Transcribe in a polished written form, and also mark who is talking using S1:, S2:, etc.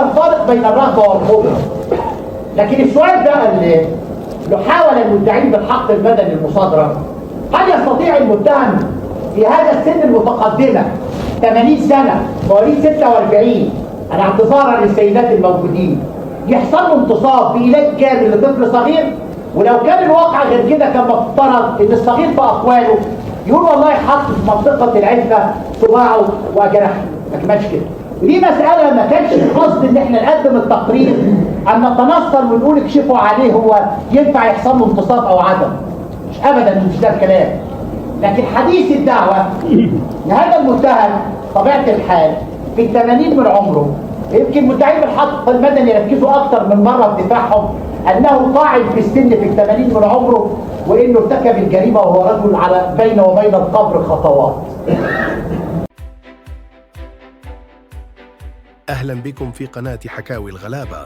S1: ينفرق بين الرغبه والرغبه. لكن السؤال بقى اللي حاول المدعين بالحق المدني المصادره، هل يستطيع المتهم في هذا السن المتقدمه 80 سنه مواليد 46، انا اعتذارا للسيدات الموجودين، يحصل له انتصاب بعلاج كامل لطفل صغير؟ ولو كان الواقع غير كده كان مفترض ان الصغير في اقواله يقول والله حط في منطقه العفه صباعه وجرحه، ما كانش كده. ودي مساله ما كانش القصد ان احنا نقدم التقرير ان نتنصل ونقول اكشفوا عليه هو ينفع يحصل له انتصاب او عدم، مش ابدا، مش ده الكلام. لكن حديث الدعوه لهذا المتهم طبيعه الحال في 80 من عمره، يمكن مدعين بالحق المدني يركزوا اكثر من مره في دفاعهم انه قاعد في السن في 80 من عمره، وانه ارتكب الجريمه وهو رجل على بينه وبين القبر خطوات.
S2: اهلا بكم في قناه حكاوي الغلابه.